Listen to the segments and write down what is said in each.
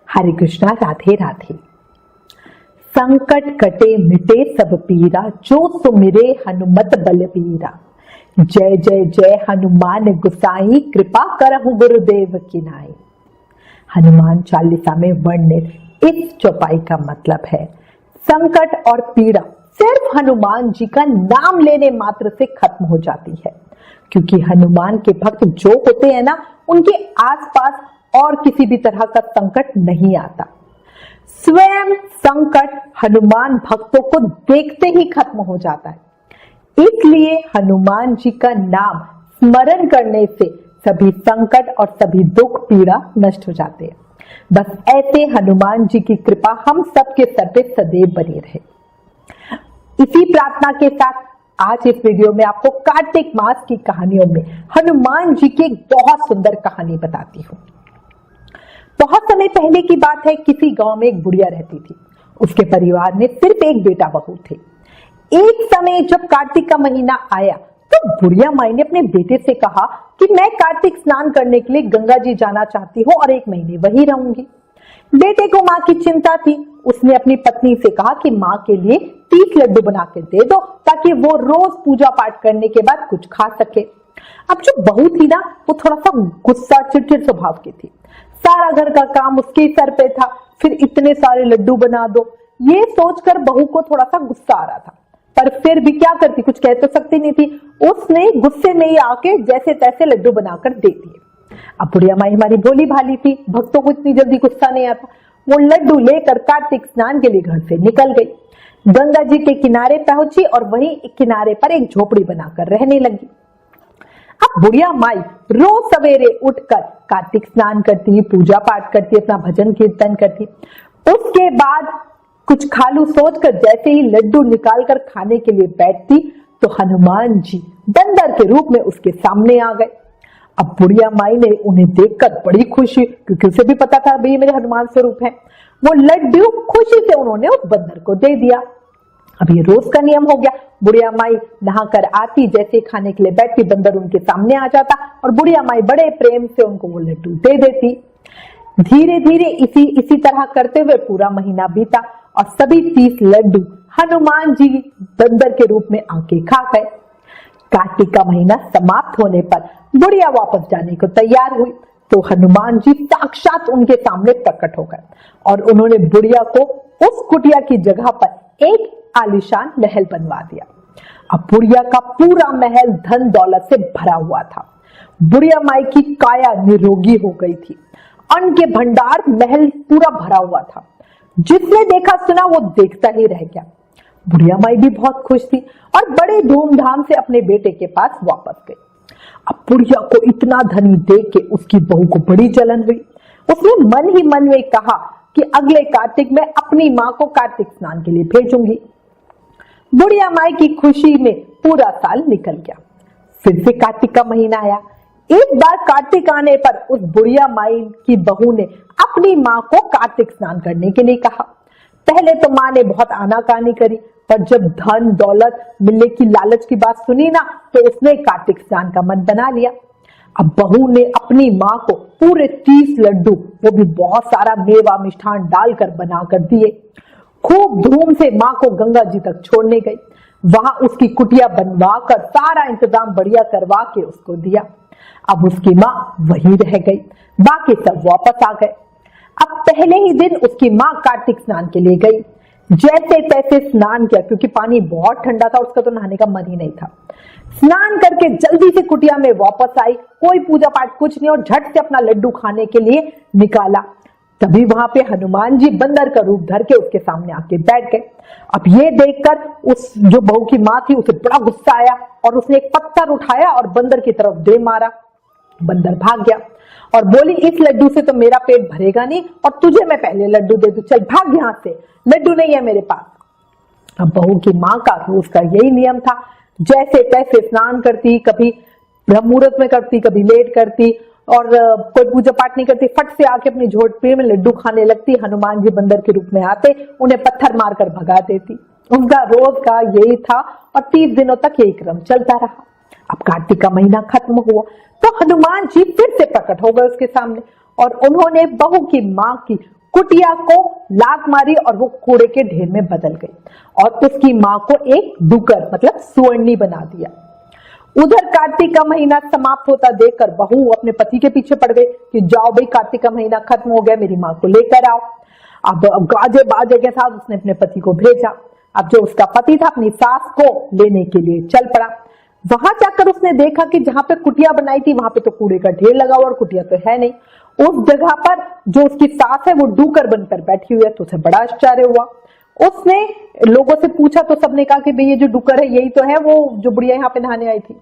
हरे कृष्णा, राधे राधे। संकट कटे मिटे सब पीरा, जो सुमिरे हनुमत बलबीरा। जय जय जय हनुमान गुसाई, कृपा करहु गुरुदेव की नाई। हनुमान चालीसा में वर्णित इस चौपाई का मतलब है संकट और पीड़ा सिर्फ हनुमान जी का नाम लेने मात्र से खत्म हो जाती है, क्योंकि हनुमान के भक्त जो होते हैं ना, उनके आसपास और किसी भी तरह का संकट नहीं आता। स्वयं संकट हनुमान भक्तों को देखते ही खत्म हो जाता है। इसलिए हनुमान जी का नाम स्मरण करने से सभी संकट और सभी दुख पीड़ा नष्ट हो जाते हैं। बस ऐसे हनुमान जी की कृपा हम सबके सर पे सदैव बनी रहे। इसी प्रार्थना के साथ आज इस वीडियो में आपको कार्तिक मास की कहानियों में हनुमान जी की एक बहुत सुंदर कहानी बताती हूँ। बहुत समय पहले की बात है, किसी गांव में एक बुढ़िया रहती थी। उसके परिवार में सिर्फ एक बेटा बहू थे। एक समय जब कार्तिक का महीना आया तो बुढ़िया माई ने अपने बेटे से कहा कि मैं कार्तिक स्नान करने के लिए गंगा जी जाना चाहती हूँ और 1 महीने वहीं रहूंगी। बेटे को माँ की चिंता थी। उसने अपनी पत्नी से कहा कि माँ के लिए 30 लड्डू बना के दे दो ताकि वो रोज पूजा पाठ करने के बाद कुछ खा सके। अब जो बहू थी ना, वो थोड़ा सा गुस्सा चिड़चिड़ स्वभाव की थी। सारा घर का काम उसके सर पे था, फिर इतने सारे लड्डू बना दो, ये सोचकर बहू को थोड़ा सा गुस्सा आ रहा था। पर फिर भी क्या करती, कुछ कह तो सकती नहीं थी। उसने गुस्से में ही आके जैसे तैसे लड्डू बनाकर दे दिए। अब बुढ़िया माई हमारी भोली भाली थी, भक्तों को इतनी जल्दी गुस्सा नहीं आता। वो लड्डू लेकर कार्तिक स्नान के लिए घर से निकल गई। गंगा जी के किनारे पहुंची और वहीं किनारे पर एक झोपड़ी बनाकर रहने लगी। अब बुढ़िया माई रोज सवेरे उठकर कार्तिक स्नान करती, पूजा पाठ करती, अपना भजन कीर्तन करती। उसके बाद कुछ खालू सोचकर जैसे ही लड्डू निकालकर खाने के लिए बैठती तो हनुमान जी बंदर के रूप में उसके सामने आ गए। अब बुढ़िया माई ने उन्हें देखकर बड़ी खुशी, क्योंकि उसे भी पता था भाई मेरे हनुमान स्वरूप है। वो लड्डू खुशी से उन्होंने उस बंदर को दे दिया। अब ये रोज का नियम हो गया। बुढ़िया माई नहाकर आती, जैसे खाने के लिए बैठती, बंदर उनके सामने आ जाता और बुढ़िया माई बड़े प्रेम से उनको वो लड्डू दे देती। धीरे धीरे इसी तरह करते हुए पूरा महीना बीता और सभी 30 लड्डू हनुमान जी बंदर के रूप में आके खा गए। कार्तिक का महीना समाप्त होने पर बुढ़िया वापस जाने को तैयार हुई तो हनुमान जी साक्षात उनके सामने प्रकट हो गए और उन्होंने बुढ़िया को उस कुटिया की जगह पर एक आलीशान महल बनवा दिया। अब बुढ़िया का पूरा महल धन दौलत से भरा हुआ था। बुढ़िया माई की काया निरोगी हो गई थी। अन्न के भंडार महल पूरा भरा हुआ था। जिसने देखा सुना वो देखता ही रह गया। बुढ़िया माई भी बहुत खुश थी और बड़े धूमधाम से अपने बेटे के पास वापस गई। अब बुढ़िया को इतना धनी देख के उसकी बहू को बड़ी जलन हुई। उसने मन ही मन में कहा कि अगले कार्तिक में अपनी माँ को कार्तिक स्नान के लिए भेजूंगी। बुढ़िया माई की खुशी में पूरा साल निकल गया। फिर से कार्तिक का महीना आया। एक बार कार्तिक आने पर उस बुढ़िया माई की बहू ने अपनी माँ को कार्तिक स्नान करने के लिए कहा। पहले तो माँ ने बहुत आनाकानी करी, पर जब धन दौलत मिलने की लालच की बात सुनी ना, तो उसने कार्तिक स्नान का मन बना लिया। अब बहू ने अपनी माँ को पूरे 30 लड्डू, वो भी बहुत सारा मेवा मिष्ठान डालकर बनाकर दिए। खूब धूम से माँ को गंगा जी तक छोड़ने गई। वहां उसकी कुटिया बनवा कर सारा इंतजाम बढ़िया करवा के उसको दिया। अब उसकी माँ वहीं रह गई, बाकी सब वापस आ गए। अब पहले ही दिन उसकी माँ कार्तिक स्नान के लिए गई। जैसे तैसे स्नान किया, क्योंकि पानी बहुत ठंडा था, उसका तो नहाने का मन ही नहीं था। स्नान करके जल्दी से कुटिया में वापस आई। कोई पूजा पाठ कुछ नहीं और झट से अपना लड्डू खाने के लिए निकाला। तभी वहां पे हनुमान जी बंदर का रूप धर के उसके सामने आके बैठ गए। अब ये देखकर उस जो बहू की माँ थी उसे बड़ा गुस्सा आया और उसने एक पत्थर उठाया और बंदर की तरफ दे मारा। बंदर भाग गया और बोली, इस लड्डू से तो मेरा पेट भरेगा नहीं और तुझे मैं पहले लड्डू दे दूं, चल भाग यहाँ से, लड्डू नहीं है मेरे पास। अब बहू की माँ का रोज का यही नियम था। जैसे तैसे स्नान करती, कभी ब्रह्म मुहूर्त में करती, कभी लेट करती और कोई पूजा पाठ नहीं करती, फट से आके अपनी झोपड़ी में लड्डू खाने लगती। हनुमान जी बंदर के रूप में आते, उन्हें पत्थर मारकर भगा देती। उनका रोज का यही था और 30 दिनों तक यही क्रम चलता रहा। अब कार्तिक का महीना खत्म हुआ तो हनुमान जी फिर से प्रकट हो गए उसके सामने और उन्होंने बहू की माँ की कुटिया को लात मारी और वो कूड़े के ढेर में बदल गई और उसकी मां को एक डुकर मतलब सुवर्णी बना दिया। उधर कार्तिक का महीना समाप्त होता देखकर बहू अपने पति के पीछे पड़ गई कि जाओ भाई, कार्तिक का महीना खत्म हो गया, मेरी मां को लेकर आओ। अब गाजे बाजे के साथ उसने अपने पति को भेजा। अब जो उसका पति था अपनी सास को लेने के लिए चल पड़ा। वहां जाकर उसने देखा कि जहां पे कुटिया बनाई थी वहां पे तो कूड़े का ढेर लगा हुआ और कुटिया तो है नहीं। उस जगह पर जो उसकी सास है वो डूकर बनकर बैठी हुई है, तो उसे बड़ा आश्चर्य हुआ। उसने लोगों से पूछा तो सबने कहा कि भाई ये जो डुकर है यही तो है वो जो बुढ़िया यहाँ पे नहाने आई थी।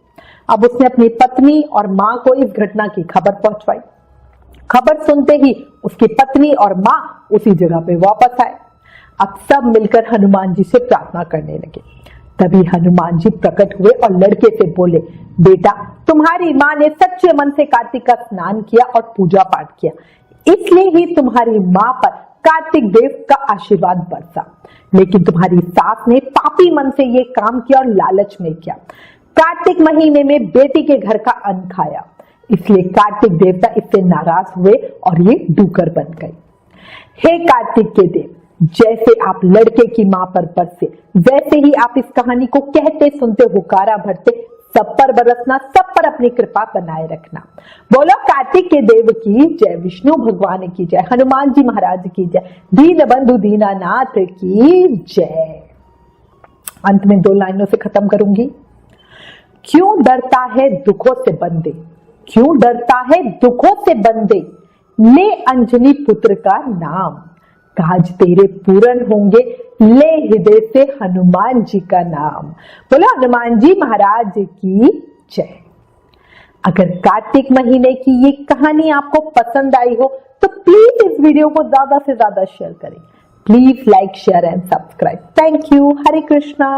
अब उसने अपनी पत्नी और मां को इस घटना की खबर पहुंचवाई। खबर सुनते ही उसकी पत्नी और मां उसी जगह पे वापस आए। अब सब मिलकर हनुमान जी से प्रार्थना करने लगे। तभी हनुमान जी प्रकट हुए और लड़के से बोले, बेटा तुम्हारी मां ने सच्चे मन से कार्तिक का स्नान किया और पूजा पाठ किया, इसलिए ही तुम्हारी मां पर कार्तिक देव का आशीर्वाद बरसा। लेकिन तुम्हारी सास ने पापी मन से ये काम किया और लालच में किया। कार्तिक महीने में बेटी के घर का अन्न खाया, इसलिए कार्तिक देवता इससे नाराज हुए और ये डूकर बन गई। हे कार्तिक के देव, जैसे आप लड़के की मां पर बरसे वैसे ही आप इस कहानी को कहते सुनते हुकारा भरते सब पर बरसना, सब पर अपनी कृपा बनाए रखना। बोलो कार्तिक के देव की जय, विष्णु भगवान की जय, हनुमान जी महाराज की जय, दीन बंधु दीनानाथ की जय। अंत में 2 लाइनों से खत्म करूंगी। क्यों डरता है दुखों से बंदे, क्यों डरता है दुखों से बंदे, ले अंजनी पुत्र का नाम, काज तेरे पूर्ण होंगे, ले हृदय से हनुमान जी का नाम। बोलो हनुमान जी महाराज की जय। अगर कार्तिक महीने की ये कहानी आपको पसंद आई हो तो प्लीज इस वीडियो को ज्यादा से ज्यादा शेयर करें। Please like share and subscribe. Thank you. Hare Krishna.